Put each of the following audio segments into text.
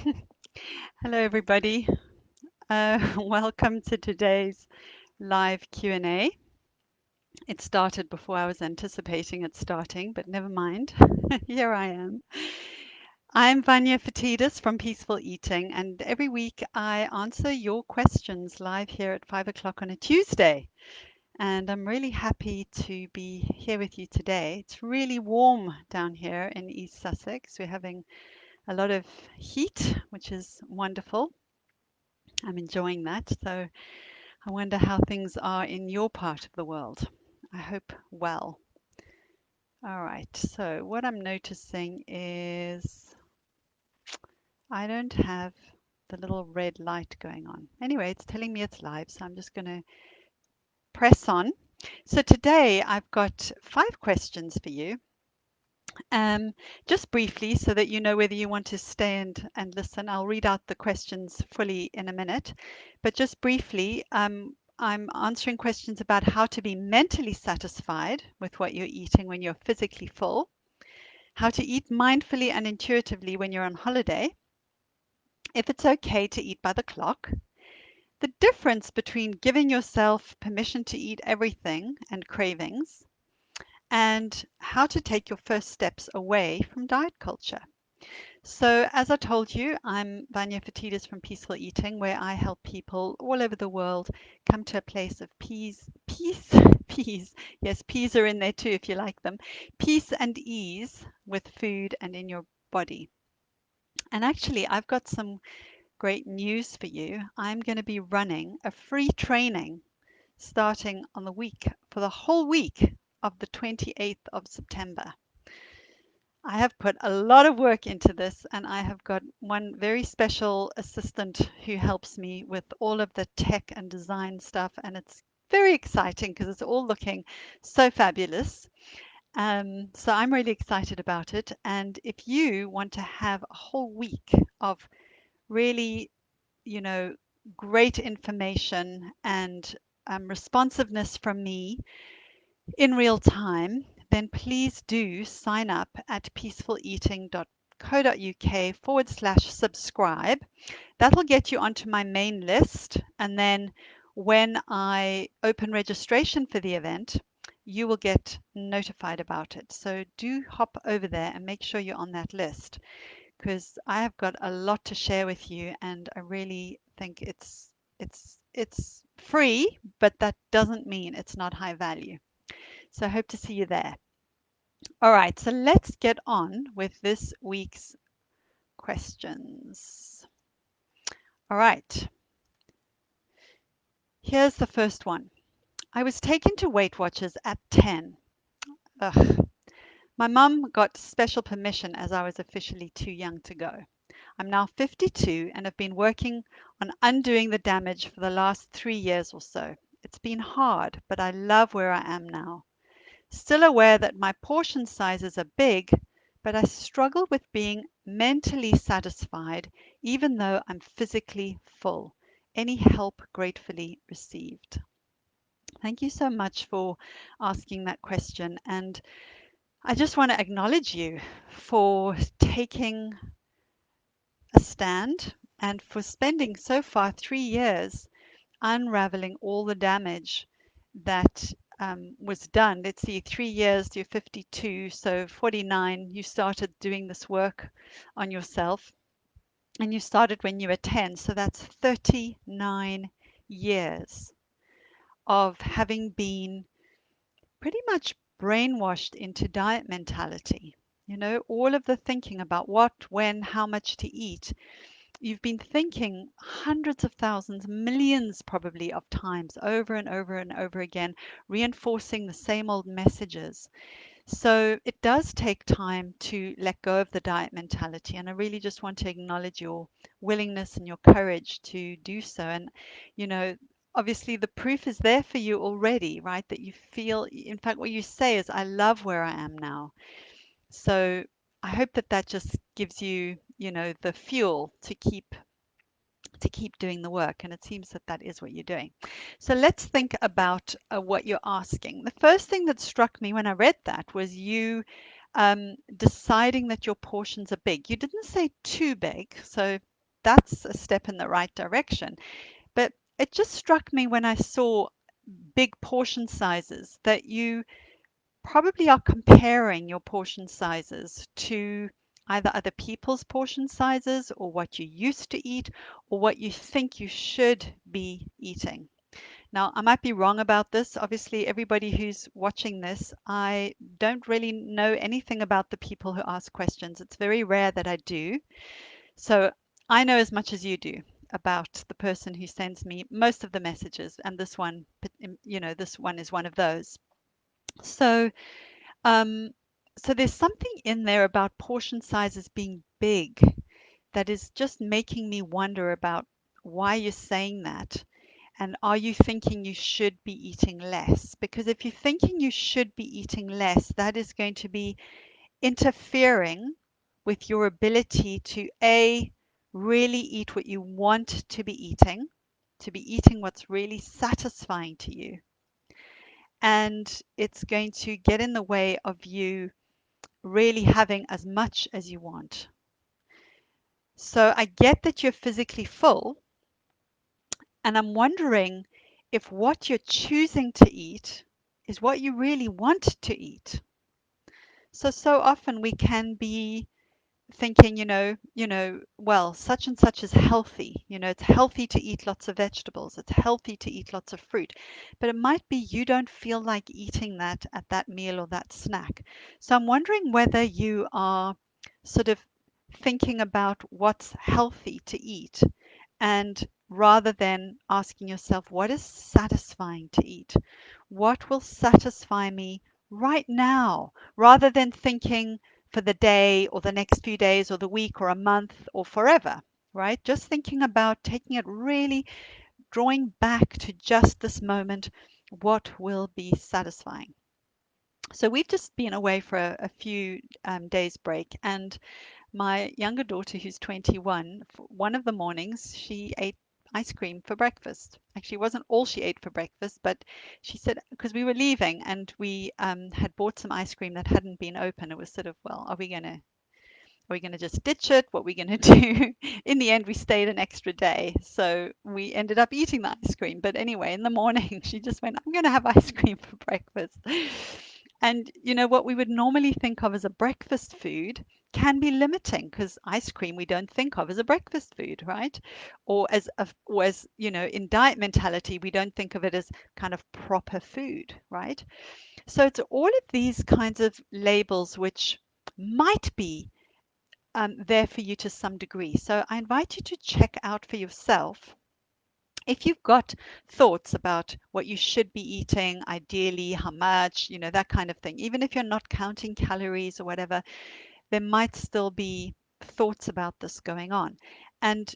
Hello, everybody. Welcome to today's live Q&A. It started before I was anticipating it starting, but never mind. Here I am. I'm Vanya Fatidis from Peaceful Eating, and every week I answer your questions live here at 5 o'clock on a Tuesday. And I'm really happy to be here with you today. It's really warm down here in East Sussex. We're having a lot of heat, which is wonderful. I'm enjoying that. So I wonder how things are in your part of the world. I hope well. All right. So what I'm noticing is I don't have the little red light going on. Anyway, it's telling me it's live, so I'm just going to press on. So today I've got 5 questions for you. Um, just briefly, so that you know whether you want to stay and listen. I'll read out the questions fully in a minute. But just briefly, I'm answering questions about how to be mentally satisfied with what you're eating when you're physically full, how to eat mindfully and intuitively when you're on holiday, if it's okay to eat by the clock, the difference between giving yourself permission to eat everything and cravings, and how to take your first steps away from diet culture. So, as I told you, I'm Vanya Fatidis from Peaceful Eating, where I help people all over the world come to a place of peace, peace. Yes, peas are in there too if you like them. Peace and ease with food and in your body. And actually, I've got some great news for you. I'm going to be running a free training starting on the week for the whole week of the 28th of September. I have put a lot of work into this, and I have got one very special assistant who helps me with all of the tech and design stuff, and it's very exciting because it's all looking so fabulous. So I'm really excited about it. And if you want to have a whole week of really, you know, great information and responsiveness from me in real time, then please do sign up at peacefuleating.co.uk/subscribe. That'll get you onto my main list. And then when I open registration for the event, you will get notified about it. So do hop over there and make sure you're on that list because I have got a lot to share with you, and I really think it's free, but that doesn't mean it's not high value. So I hope to see you there. All right, so let's get on with this week's questions. All right, here's the first one. I was taken to Weight Watchers at 10. Ugh. My mum got special permission as I was officially too young to go. I'm now 52 and have been working on undoing the damage for the last 3 years or so. It's been hard, but I love where I am now. Still aware that my portion sizes are big, but I struggle with being mentally satisfied even though I'm physically full. Any help gratefully received. Thank you so much for asking that question. And I just want to acknowledge you for taking a stand and for spending so far 3 years unraveling all the damage that was done. Let's see, 3 years, you're 52, so 49, you started doing this work on yourself, and you started when you were 10, so that's 39 years of having been pretty much brainwashed into diet mentality. You know, all of the thinking about what, when, how much to eat. You've been thinking hundreds of thousands, millions probably of times over and over and over again, reinforcing the same old messages. So it does take time to let go of the diet mentality. And I really just want to acknowledge your willingness and your courage to do so. And, you know, obviously the proof is there for you already, right? That you feel, in fact, what you say is, I love where I am now. So I hope that that just gives you, you know, the fuel to keep doing the work. And it seems that that is what you're doing. So let's think about what you're asking. The first thing that struck me when I read that was you deciding that your portions are big. You didn't say too big. So that's a step in the right direction. But it just struck me when I saw big portion sizes that you probably are comparing your portion sizes to either other people's portion sizes or what you used to eat or what you think you should be eating. Now, I might be wrong about this. Obviously, everybody who's watching this, I don't really know anything about the people who ask questions. It's very rare that I do. So I know as much as you do about the person who sends me most of the messages, and this one, this one is one of those. So, um, so there's something in there about portion sizes being big that is just making me wonder about why you're saying that. And are you thinking you should be eating less? Because if you're thinking you should be eating less, that is going to be interfering with your ability to A, really eat what you want to be eating what's really satisfying to you. And it's going to get in the way of you really having as much as you want. So I get that you're physically full, and I'm wondering if what you're choosing to eat is what you really want to eat. So often we can be thinking, well, such and such is healthy. It's healthy to eat lots of vegetables. It's healthy to eat lots of fruit. But it might be you don't feel like eating that at that meal or that snack. So I'm wondering whether you are sort of thinking about what's healthy to eat and rather than asking yourself, what is satisfying to eat? What will satisfy me right now? Rather than thinking, for the day or the next few days or the week or a month or forever, right? Just thinking about taking it really, drawing back to just this moment, what will be satisfying. So we've just been away for a few days break, and my younger daughter, who's 21, one of the mornings she ate ice cream for breakfast. Actually, it wasn't all she ate for breakfast, but she said, because we were leaving and we had bought some ice cream that hadn't been open, it was sort of, well, are we going to just ditch it? What are we going to do? In the end, we stayed an extra day. So we ended up eating the ice cream. But anyway, in the morning, she just went, I'm going to have ice cream for breakfast. And what we would normally think of as a breakfast food can be limiting because ice cream we don't think of as a breakfast food, right? Or as in diet mentality, we don't think of it as kind of proper food, right? So it's all of these kinds of labels which might be there for you to some degree. So I invite you to check out for yourself if you've got thoughts about what you should be eating, ideally, how much, that kind of thing. Even if you're not counting calories or whatever, there might still be thoughts about this going on. And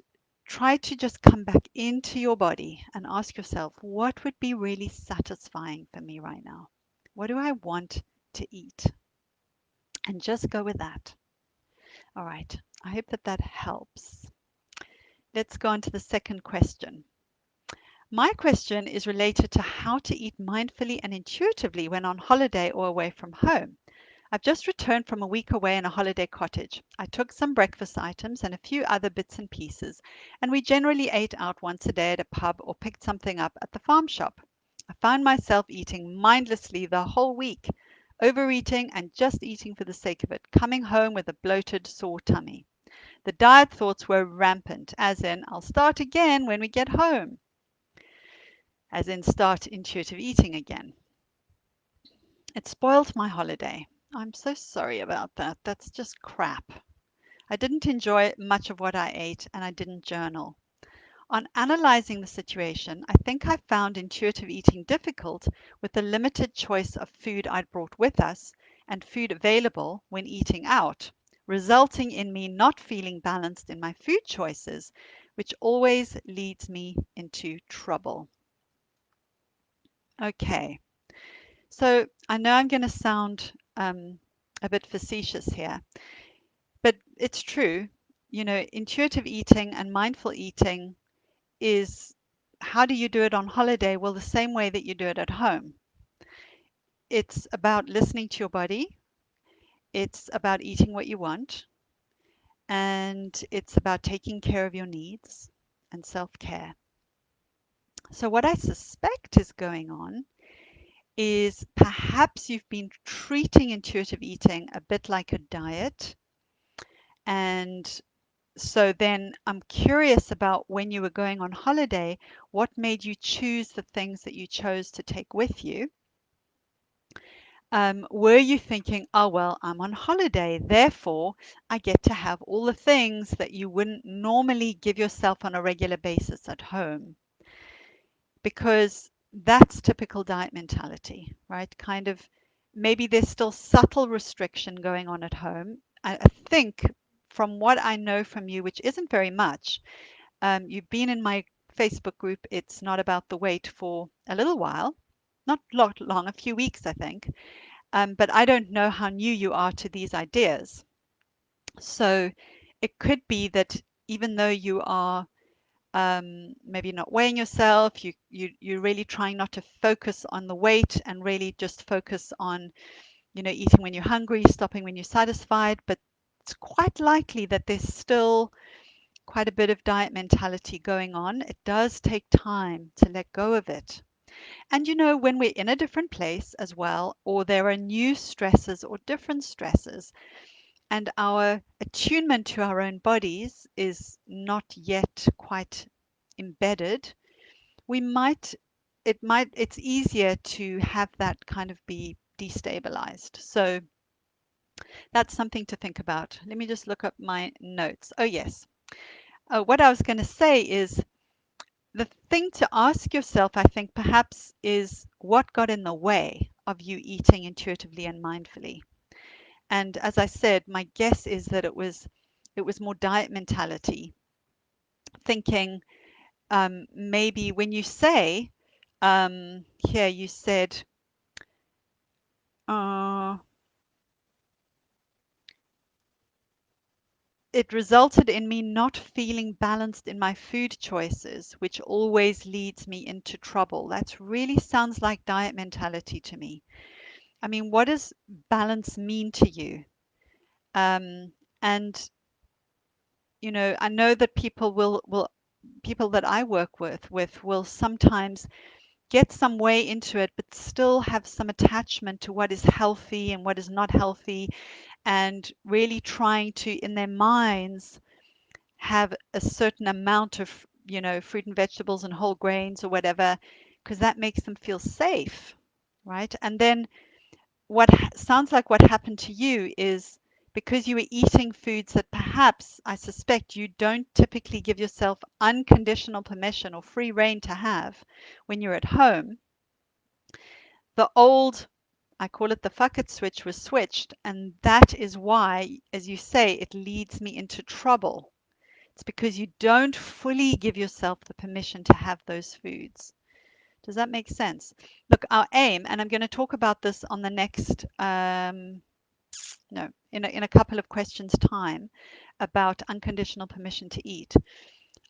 try to just come back into your body and ask yourself, what would be really satisfying for me right now? What do I want to eat? And just go with that. All right. I hope that that helps. Let's go on to the second question. My question is related to how to eat mindfully and intuitively when on holiday or away from home. I've just returned from a week away in a holiday cottage. I took some breakfast items and a few other bits and pieces, and we generally ate out once a day at a pub or picked something up at the farm shop. I found myself eating mindlessly the whole week, overeating and just eating for the sake of it, coming home with a bloated, sore tummy. The diet thoughts were rampant, as in, I'll start again when we get home, as in, start intuitive eating again. It spoiled my holiday. I'm so sorry about that. That's just crap. I didn't enjoy much of what I ate and I didn't journal. On analyzing the situation, I think I found intuitive eating difficult with the limited choice of food I'd brought with us and food available when eating out, resulting in me not feeling balanced in my food choices, which always leads me into trouble. Okay, so I know I'm going to sound a bit facetious here, but it's true. Intuitive eating and mindful eating is, how do you do it on holiday? Well, the same way that you do it at home. It's about listening to your body. It's about eating what you want. and it's about taking care of your needs and self-care. So what I suspect is going on is perhaps you've been treating intuitive eating a bit like a diet. And so then I'm curious about when you were going on holiday, what made you choose the things that you chose to take with you? Were you thinking, oh, well, I'm on holiday, therefore I get to have all the things that you wouldn't normally give yourself on a regular basis at home? Because that's typical diet mentality, right? Kind of maybe there's still subtle restriction going on at home. I think from what I know from you, which isn't very much, you've been in my Facebook group, It's Not About the Weight, for a little while, not lot long, a few weeks, I think. But I don't know how new you are to these ideas. So it could be that even though you are maybe not weighing yourself, you're really trying not to focus on the weight and really just focus on, eating when you're hungry, stopping when you're satisfied. But it's quite likely that there's still quite a bit of diet mentality going on. It does take time to let go of it. And when we're in a different place as well, or there are new stresses or different stresses, and our attunement to our own bodies is not yet quite embedded, we might, it's easier to have that kind of be destabilized. So that's something to think about. Let me just look up my notes. Oh, yes. What I was going to say is the thing to ask yourself, I think, perhaps, is what got in the way of you eating intuitively and mindfully. And as I said, my guess is that it was more diet mentality, thinking maybe when you say here you said uh, it resulted in me not feeling balanced in my food choices, which always leads me into trouble. That really sounds like diet mentality to me. I mean, what does balance mean to you? Um, and I know that people people that I work with will sometimes get some way into it, but still have some attachment to what is healthy and what is not healthy, and really trying to, in their minds, have a certain amount of, fruit and vegetables and whole grains or whatever, because that makes them feel safe, right? And then what sounds like what happened to you is because you were eating foods that perhaps I suspect you don't typically give yourself unconditional permission or free reign to have when you're at home, the old, I call it the fuck it switch, was switched. And that is why, as you say, it leads me into trouble. It's because you don't fully give yourself the permission to have those foods. Does that make sense? Look, our aim, and I'm going to talk about this on the next, no, in a couple of questions' time, about unconditional permission to eat.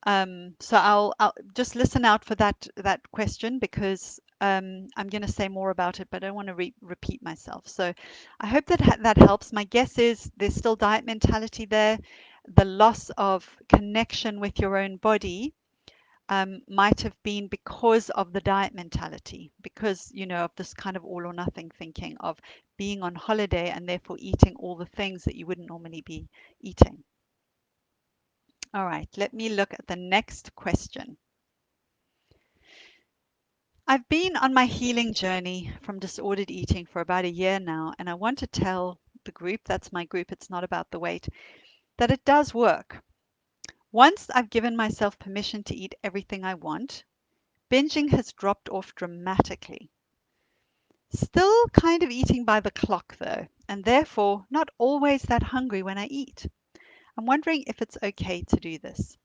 So I'll just listen out for that question, because I'm going to say more about it, but I don't want to repeat myself. So I hope that helps. My guess is there's still diet mentality there. The loss of connection with your own body might have been because of the diet mentality, because of this kind of all or nothing thinking of being on holiday and therefore eating all the things that you wouldn't normally be eating. All right, let me look at the next question. I've been on my healing journey from disordered eating for about a year now, and I want to tell the group, that's my group, It's Not About the Weight, that it does work. Once I've given myself permission to eat everything I want, binging has dropped off dramatically. Still kind of eating by the clock though, and therefore not always that hungry when I eat. I'm wondering if it's okay to do this.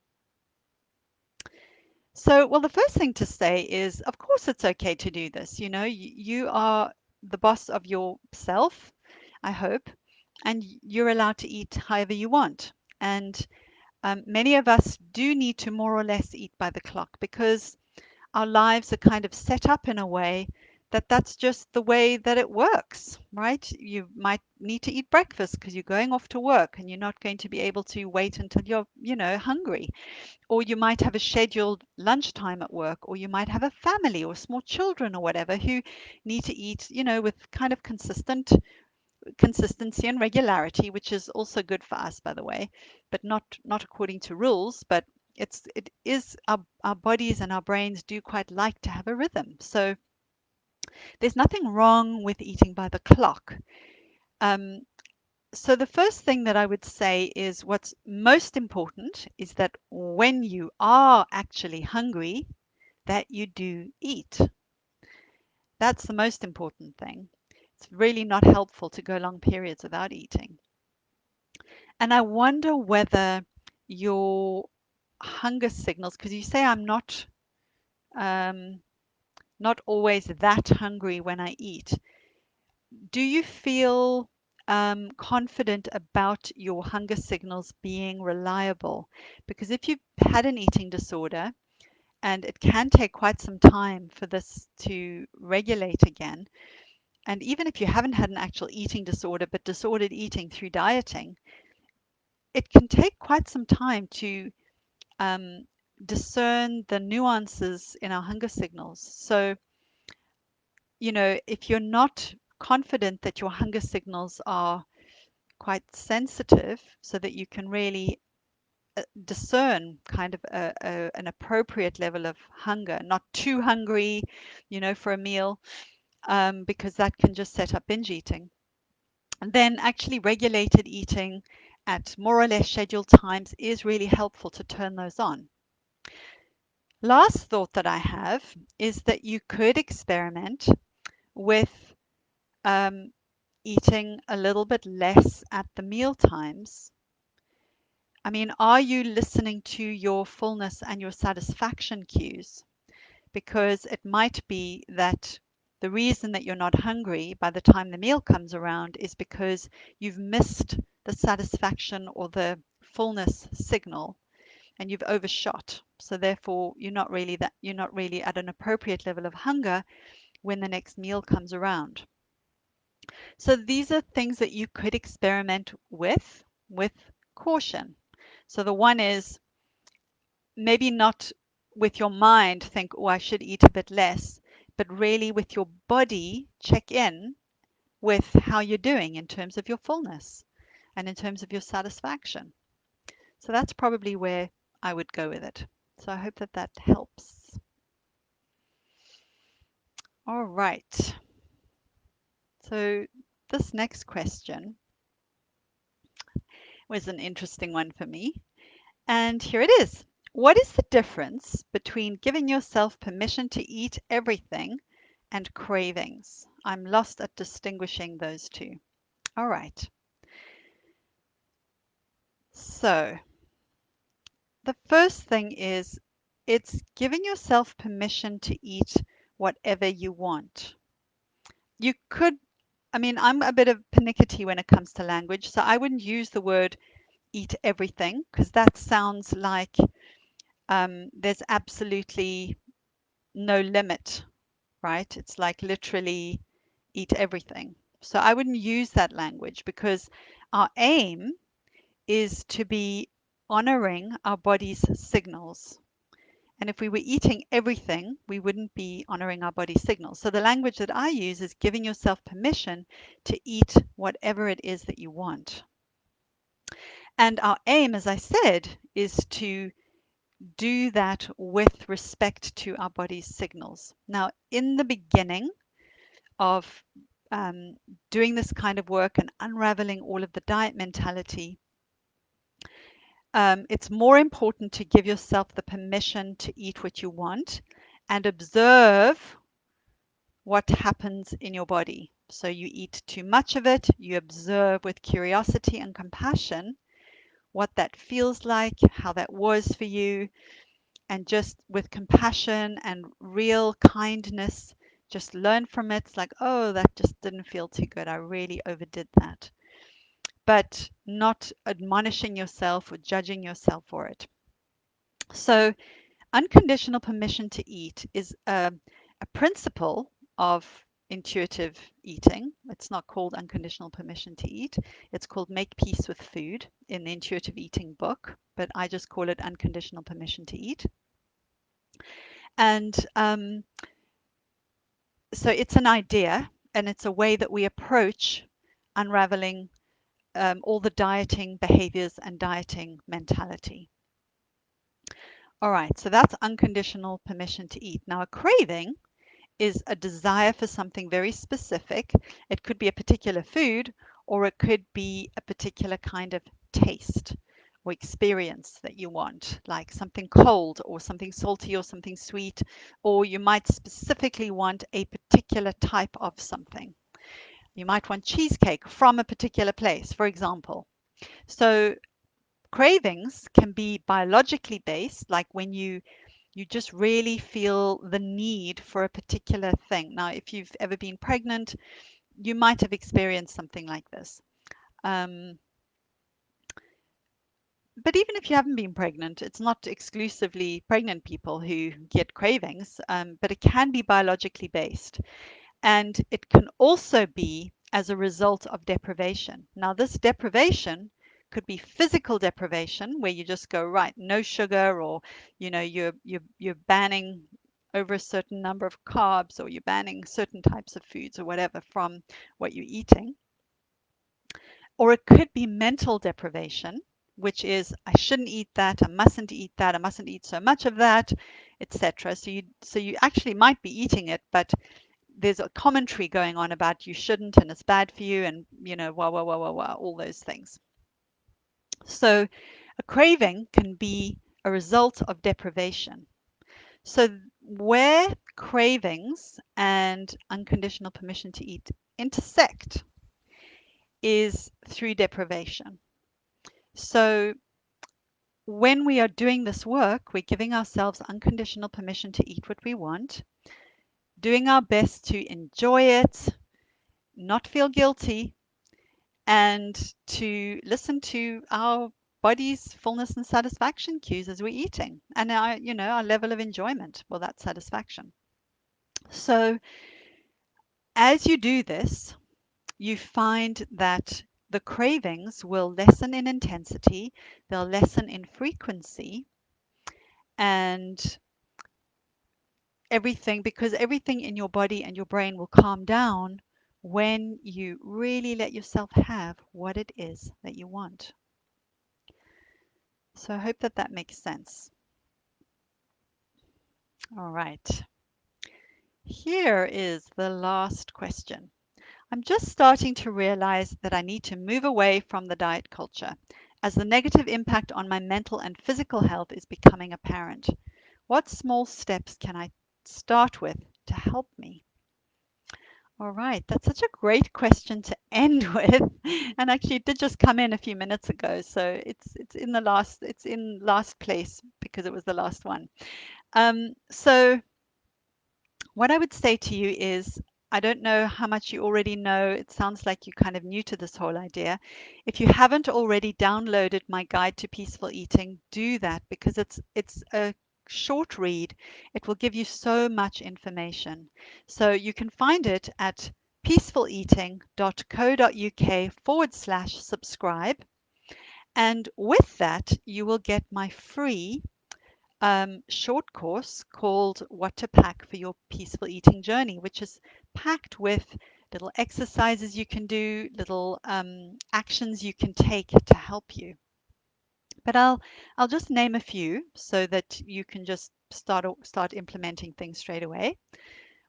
So, well, the first thing to say is, of course, it's okay to do this. You are the boss of yourself, I hope, and you're allowed to eat however you want. And many of us do need to more or less eat by the clock because our lives are kind of set up in a way that's just the way that it works, right? You might need to eat breakfast because you're going off to work and you're not going to be able to wait until you're, hungry. Or you might have a scheduled lunchtime at work, or you might have a family or small children or whatever who need to eat, with kind of consistency and regularity, which is also good for us, by the way, but not according to rules. But it is our bodies and our brains do quite like to have a rhythm. So there's nothing wrong with eating by the clock. Um, so the first thing that I would say is what's most important is that when you are actually hungry, that you do eat. That's the most important thing. It's really not helpful to go long periods without eating. And I wonder whether your hunger signals, because you say I'm um, not always that hungry when I eat. Do you feel confident about your hunger signals being reliable? Because if you've had an eating disorder, and it can take quite some time for this to regulate again, and even if you haven't had an actual eating disorder, but disordered eating through dieting, it can take quite some time to um, discern the nuances in our hunger signals. So, if you're not confident that your hunger signals are quite sensitive so that you can really discern kind of an appropriate level of hunger, not too hungry, for a meal, because that can just set up binge eating. And then actually regulated eating at more or less scheduled times is really helpful to turn those on. Last thought that I have is that you could experiment with um, eating a little bit less at the meal times. I mean, are you listening to your fullness and your satisfaction cues? Because it might be that the reason that you're not hungry by the time the meal comes around is because you've missed the satisfaction or the fullness signal and you've overshot. So therefore you're not really at an appropriate level of hunger when the next meal comes around. So these are things that you could experiment with caution. So the one is maybe not with your mind think, oh, I should eat a bit less, but really with your body check in with how you're doing in terms of your fullness and in terms of your satisfaction. So that's probably where I would go with it. So I hope that that helps. All right. So this next question was an interesting one for me. And here it is. What is the difference between giving yourself permission to eat everything and cravings? I'm lost at distinguishing those two. All right. So the first thing is it's giving yourself permission to eat whatever you want. You could, I mean, I'm a bit of pernickety when it comes to language, so I wouldn't use the word eat everything because that sounds like there's absolutely no limit, right? It's like literally eat everything. So I wouldn't use that language because our aim is to be honoring our body's signals. And if we were eating everything, we wouldn't be honoring our body's signals. So the language that I use is giving yourself permission to eat whatever it is that you want. And our aim, as I said, is to do that with respect to our body's signals. Now, in the beginning of um, doing this kind of work and unraveling all of the diet mentality, it's more important to give yourself the permission to eat what you want and observe what happens in your body. So you eat too much of it, you observe with curiosity and compassion what that feels like, how that was for you, and just with compassion and real kindness, just learn from it. It's like, oh, that just didn't feel too good. I really overdid that. But not admonishing yourself or judging yourself for it. So, unconditional permission to eat is a principle of intuitive eating. It's not called unconditional permission to eat. It's called Make Peace with Food in the intuitive eating book, but I just call it unconditional permission to eat. And so it's an idea and it's a way that we approach unraveling all the dieting behaviors and dieting mentality. All right, so that's unconditional permission to eat. Now, a craving is a desire for something very specific. It could be a particular food, or it could be a particular kind of taste or experience that you want, like something cold or something salty or something sweet, or you might specifically want a particular type of something. You might want cheesecake from a particular place, for example. So cravings can be biologically based, like when you just really feel the need for a particular thing. Now, if you've ever been pregnant, you might have experienced something like this. Um, but even if you haven't been pregnant, it's not exclusively pregnant people who get cravings, but it can be biologically based. And it can also be as a result of deprivation. Now, this deprivation could be physical deprivation, where you just go, right, no sugar, or you're banning over a certain number of carbs, or you're banning certain types of foods or whatever from what you're eating. Or it could be mental deprivation, which is I shouldn't eat that, I mustn't eat that, I mustn't eat so much of that, etc. So you actually might be eating it, but there's a commentary going on about you shouldn't and it's bad for you and wah wah wah wah wah, all those things. So a craving can be a result of deprivation. So where cravings and unconditional permission to eat intersect is through deprivation. So when we are doing this work, we're giving ourselves unconditional permission to eat what we want, doing our best to enjoy it, not feel guilty, and to listen to our body's fullness and satisfaction cues as we're eating and our level of enjoyment for that satisfaction. So as you do this, you find that the cravings will lessen in intensity, they'll lessen in frequency, and everything in your body and your brain will calm down when you really let yourself have what it is that you want. So I hope that that makes sense. All right. Here is the last question. I'm just starting to realize that I need to move away from the diet culture as the negative impact on my mental and physical health is becoming apparent. What small steps can I start with to help me? All right, that's such a great question to end with. And actually it did just come in a few minutes ago, so it's in last place because it was the last one. So what I would say to you is, I don't know how much you already know. It sounds like you're kind of new to this whole idea. If you haven't already downloaded my guide to peaceful eating, do that because it's a short read. It will give you so much information. So you can find it at peacefuleating.co.uk/subscribe. And with that, you will get my free short course called What to Pack for Your Peaceful Eating Journey, which is packed with little exercises you can do, little actions you can take to help you. But I'll just name a few so that you can just start implementing things straight away.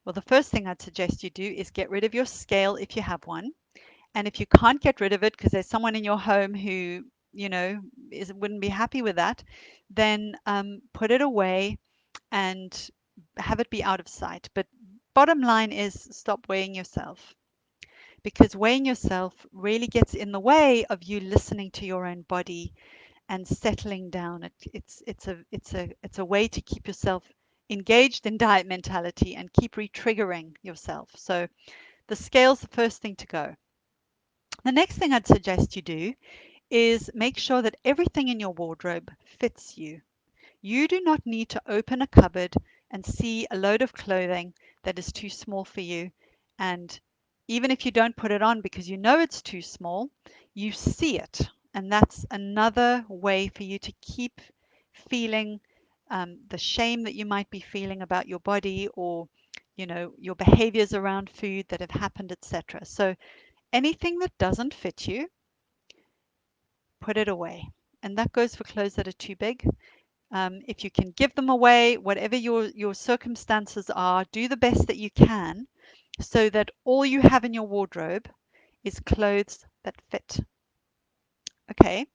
Well, the first thing I'd suggest you do is get rid of your scale if you have one. And if you can't get rid of it because there's someone in your home who, wouldn't be happy with that, then put it away and have it be out of sight. But bottom line is stop weighing yourself because weighing yourself really gets in the way of you listening to your own body and settling down. It's a way to keep yourself engaged in diet mentality and keep re-triggering yourself. So the scale's the first thing to go. The next thing I'd suggest you do is make sure that everything in your wardrobe fits you. You do not need to open a cupboard and see a load of clothing that is too small for you. And even if you don't put it on because you know it's too small, you see it. And that's another way for you to keep feeling the shame that you might be feeling about your body, or your behaviors around food that have happened, etc. So anything that doesn't fit you, put it away. And that goes for clothes that are too big. If you can give them away, whatever your circumstances are, do the best that you can so that all you have in your wardrobe is clothes that fit. Okay.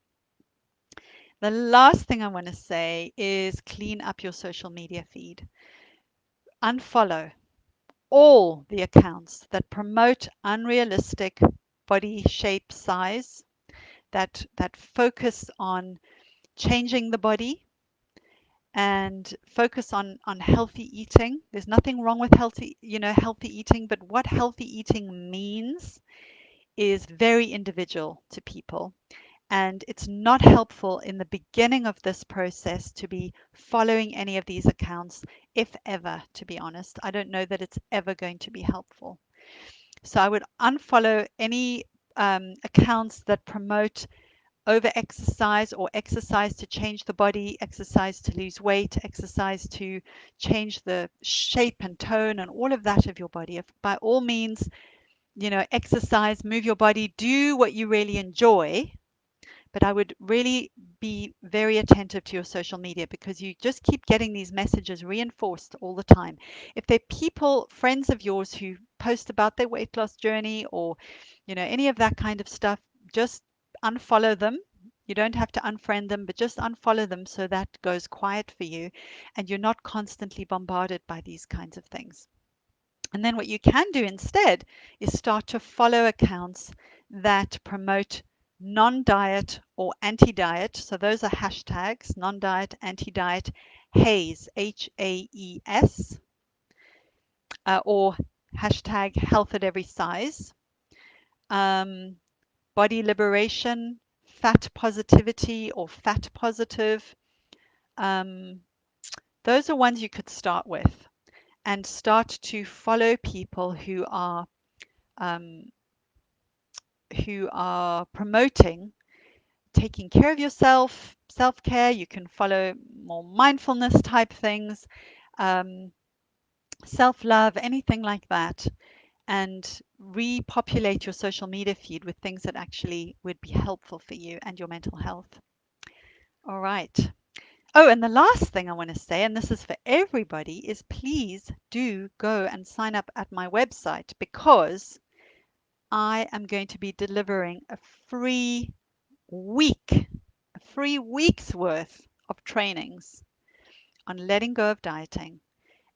The last thing I want to say is clean up your social media feed. Unfollow all the accounts that promote unrealistic body shape, size, that focus on changing the body and focus on healthy eating. There's nothing wrong with healthy eating, but what healthy eating means is very individual to people. And it's not helpful in the beginning of this process to be following any of these accounts, if ever, to be honest. I don't know that it's ever going to be helpful. So I would unfollow any accounts that promote over exercise or exercise to change the body, exercise to lose weight, exercise to change the shape and tone and all of that of your body. If by all means, exercise, move your body, do what you really enjoy, but I would really be very attentive to your social media because you just keep getting these messages reinforced all the time. If they're people, friends of yours who post about their weight loss journey or, any of that kind of stuff, just unfollow them. You don't have to unfriend them, but just unfollow them so that goes quiet for you and you're not constantly bombarded by these kinds of things. And then what you can do instead is start to follow accounts that promote non-diet or anti-diet. So those are hashtags: non-diet, anti-diet, HAES, HAES, or hashtag health at every size, um, body liberation, fat positivity or fat positive. Um, those are ones you could start with and start to follow people um, who are promoting taking care of yourself, self care. You can follow more mindfulness type things, um, self love, anything like that, and repopulate your social media feed with things that actually would be helpful for you and your mental health. All right. Oh, and the last thing I want to say, and this is for everybody, is please do go and sign up at my website because I am going to be delivering week, a free week's worth of trainings on letting go of dieting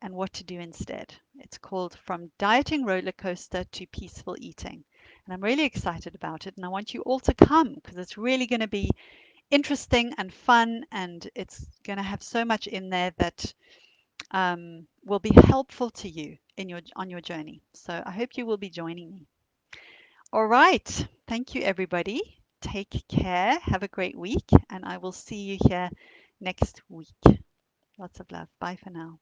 and what to do instead. It's called From Dieting Roller Coaster to Peaceful Eating. And I'm really excited about it. And I want you all to come because it's really going to be interesting and fun. And it's going to have so much in there that will be helpful to you on your journey. So I hope you will be joining me. All right. Thank you, everybody. Take care. Have a great week. And I will see you here next week. Lots of love. Bye for now.